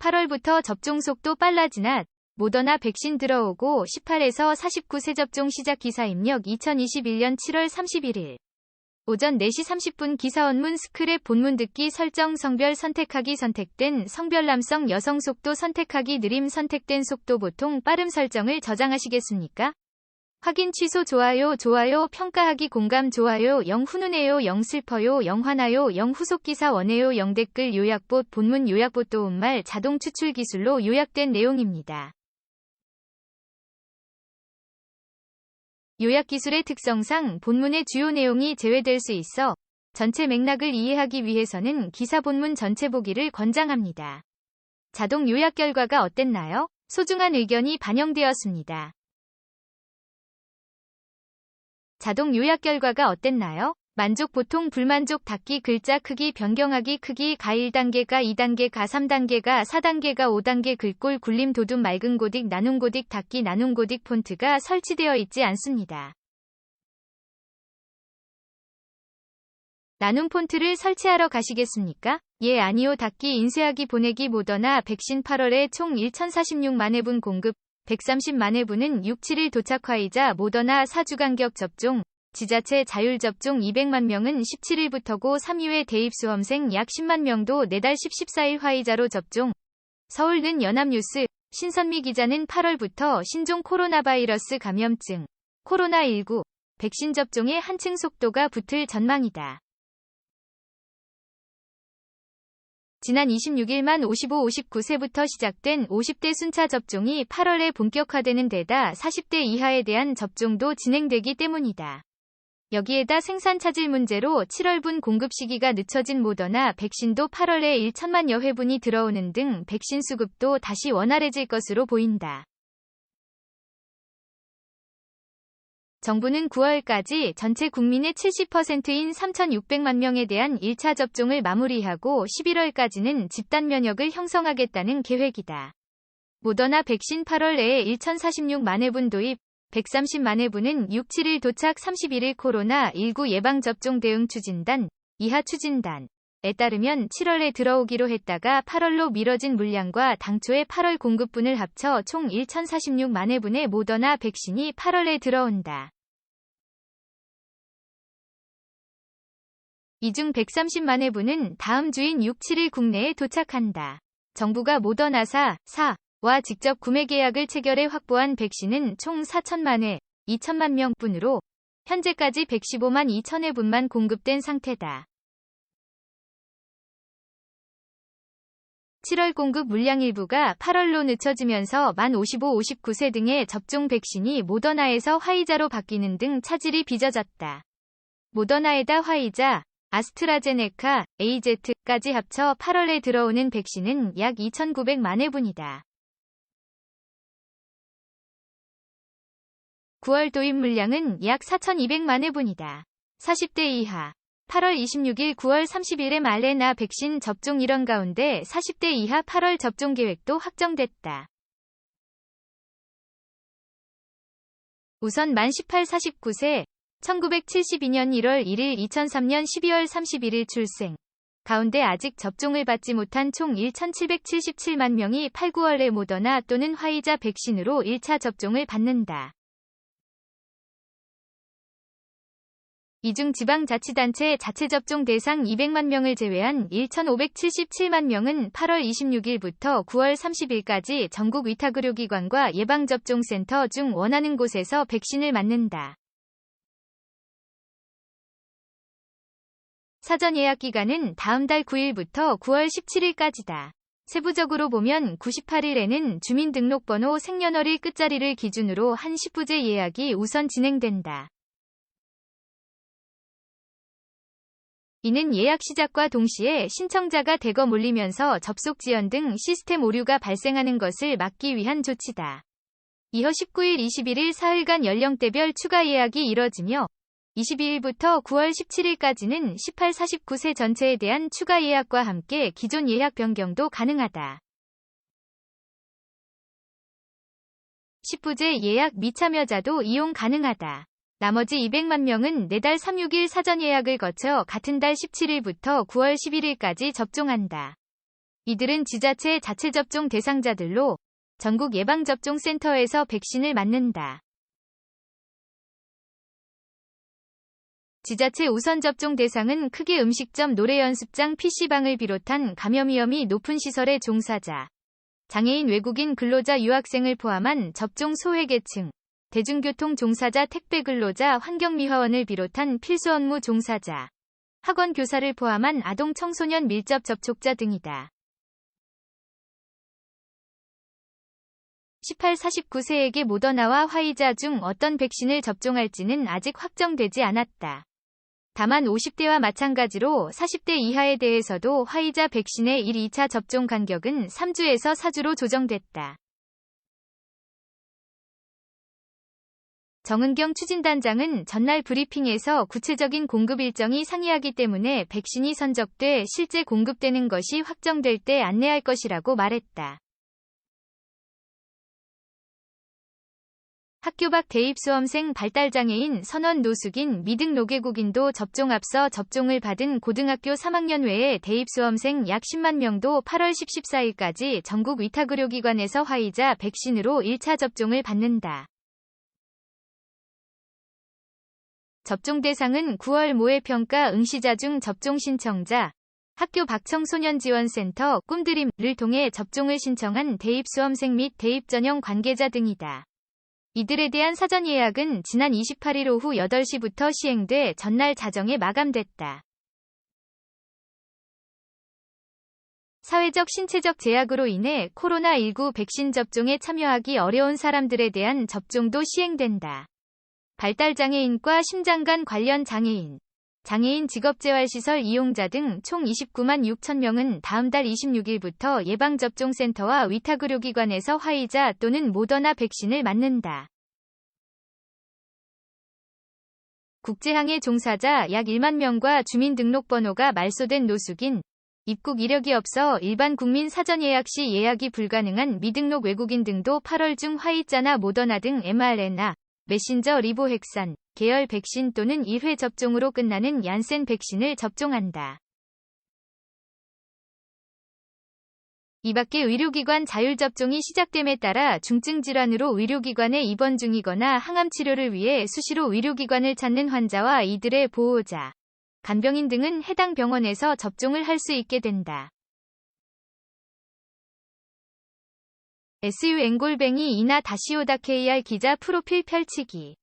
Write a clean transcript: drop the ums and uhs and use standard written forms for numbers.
8월부터 접종 속도 빨라지나 모더나 백신 들어오고 18에서 49세 접종 시작 기사 입력 2021년 7월 31일 오전 4시 30분 기사 원문 스크랩 본문 듣기 설정 성별 선택하기 선택된 성별 남성 여성 속도 선택하기 느림 선택된 속도 보통 빠름 설정을 저장하시겠습니까? 확인 취소 좋아요 평가하기 공감 좋아요 0 훈훈해요 0 슬퍼요 0 화나요 0 후속 기사 원해요 0 댓글 요약봇 본문 요약봇 도움말 자동 추출 기술로 요약된 내용입니다. 요약 기술의 특성상 본문의 주요 내용이 제외될 수 있어 전체 맥락을 이해하기 위해서는 기사 본문 전체 보기를 권장합니다. 자동 요약 결과가 어땠나요? 소중한 의견이 반영되었습니다. 자동 요약 결과가 어땠나요? 만족 보통 불만족 닫기 글자 크기 변경하기 크기 가 1단계가 2단계가 3단계가 4단계가 5단계 글꼴 굴림 도둠 맑은 고딕 나눔 고딕 닫기 나눔 고딕 폰트가 설치되어 있지 않습니다. 나눔 폰트를 설치하러 가시겠습니까? 예 아니요 닫기 인쇄하기 보내기 모더나 백신 8월에 총 1046만 회분 공급 130만 회분은 6-7일 도착 화이자 모더나 4주 간격 접종 지자체 자율 접종 200만 명은 17일부터고 3위회 대입 수험생 약 10만 명도 내달 14일 화이자로 접종. 서울는 연합뉴스 신선미 기자는 8월부터 신종 코로나 바이러스 감염증 코로나19 백신 접종에 한층 속도가 붙을 전망이다. 지난 26일 만 55, 59세부터 시작된 50대 순차 접종이 8월에 본격화되는 데다 40대 이하에 대한 접종도 진행되기 때문이다. 여기에다 생산 차질 문제로 7월분 공급 시기가 늦춰진 모더나 백신도 8월에 1천만여 회분이 들어오는 등 백신 수급도 다시 원활해질 것으로 보인다. 정부는 9월까지 전체 국민의 70%인 3,600만 명에 대한 1차 접종을 마무리하고 11월까지는 집단 면역을 형성하겠다는 계획이다. 모더나 백신 8월 내에 1,046만 회분 도입 130만 회분은 6-7일 도착 31일 코로나19 예방접종 대응 추진단, 이하 추진단에 따르면 7월에 들어오기로 했다가 8월로 미뤄진 물량과 당초의 8월 공급분을 합쳐 총 1,046만 회분의 모더나 백신이 8월에 들어온다. 이 중 130만 회분은 다음 주인 6-7일 국내에 도착한다. 정부가 모더나사, 와 직접 구매 계약을 체결해 확보한 백신은 총 4천만 회, 2천만 명분으로 현재까지 115만 2천 회분만 공급된 상태다. 7월 공급 물량 일부가 8월로 늦춰지면서 만 55, 59세 등의 접종 백신이 모더나에서 화이자로 바뀌는 등 차질이 빚어졌다. 모더나에다 화이자, 아스트라제네카, AZ까지 합쳐 8월에 들어오는 백신은 약 2,900만 회분이다. 9월 도입 물량은 약 4,200만 회분이다. 40대 이하 8월 26일 9월 30일에 말레나 백신 접종 일원 가운데 40대 이하 8월 접종 계획도 확정됐다. 우선 만 18, 49세 1972년 1월 1일 2003년 12월 31일 출생 가운데 아직 접종을 받지 못한 총 1,777만 명이 8, 9월에 모더나 또는 화이자 백신으로 1차 접종을 받는다. 이 중 지방자치단체 자체접종 대상 200만 명을 제외한 1,577만 명은 8월 26일부터 9월 30일까지 전국 위탁의료기관과 예방접종센터 중 원하는 곳에서 백신을 맞는다. 사전 예약 기간은 다음 달 9일부터 9월 17일까지다. 세부적으로 보면 98일에는 주민등록번호 생년월일 끝자리를 기준으로 한 10부제 예약이 우선 진행된다. 이는 예약 시작과 동시에 신청자가 대거 몰리면서 접속 지연 등 시스템 오류가 발생하는 것을 막기 위한 조치다. 이어 19일, 21일 사흘간 연령대별 추가 예약이 이뤄지며 22일부터 9월 17일까지는 18, 49세 전체에 대한 추가 예약과 함께 기존 예약 변경도 가능하다. 10부제 예약 미참여자도 이용 가능하다. 나머지 200만 명은 내달 3, 6일 사전 예약을 거쳐 같은 달 17일부터 9월 11일까지 접종한다. 이들은 지자체 자체 접종 대상자들로 전국 예방접종센터에서 백신을 맞는다. 지자체 우선 접종 대상은 크게 음식점, 노래연습장, PC방을 비롯한 감염 위험이 높은 시설의 종사자, 장애인, 외국인 근로자, 유학생을 포함한 접종 소외계층, 대중교통 종사자, 택배 근로자, 환경미화원을 비롯한 필수 업무 종사자, 학원 교사를 포함한 아동 청소년 밀접 접촉자 등이다. 18-49세에게 모더나와 화이자 중 어떤 백신을 접종할지는 아직 확정되지 않았다. 다만 50대와 마찬가지로 40대 이하에 대해서도 화이자 백신의 1, 2차 접종 간격은 3주에서 4주로 조정됐다. 정은경 추진단장은 전날 브리핑에서 구체적인 공급 일정이 상이하기 때문에 백신이 선적돼 실제 공급되는 것이 확정될 때 안내할 것이라고 말했다. 학교 밖 대입 수험생, 발달장애인, 선원, 노숙인, 미등 노개국인도 접종 앞서 접종을 받은 고등학교 3학년 외에 대입 수험생 약 10만 명도 8월 14일까지 전국 위탁의료기관에서 화이자 백신으로 1차 접종을 받는다. 접종 대상은 9월 모의평가 응시자 중 접종 신청자, 학교 밖 청소년지원센터, 꿈드림을 통해 접종을 신청한 대입 수험생 및 대입 전형 관계자 등이다. 이들에 대한 사전 예약은 지난 28일 오후 8시부터 시행돼 전날 자정에 마감됐다. 사회적 신체적 제약으로 인해 코로나19 백신 접종에 참여하기 어려운 사람들에 대한 접종도 시행된다. 발달장애인과 심장관 관련 장애인, 장애인 직업재활시설 이용자 등 총 29만 6천 명은 다음 달 26일부터 예방접종센터와 위탁의료기관에서 화이자 또는 모더나 백신을 맞는다. 국제항해 종사자 약 1만 명과 주민등록번호가 말소된 노숙인, 입국 이력이 없어 일반 국민 사전 예약 시 예약이 불가능한 미등록 외국인 등도 8월 중 화이자나 모더나 등 mRNA, 메신저 리보핵산, 계열 백신 또는 1회 접종으로 끝나는 얀센 백신을 접종한다. 이 밖에 의료기관 자율접종이 시작됨에 따라 중증 질환으로 의료기관에 입원 중이거나 항암 치료를 위해 수시로 의료기관을 찾는 환자와 이들의 보호자, 간병인 등은 해당 병원에서 접종을 할 수 있게 된다. SUN-이나-오다KR 기자 프로필 펼치기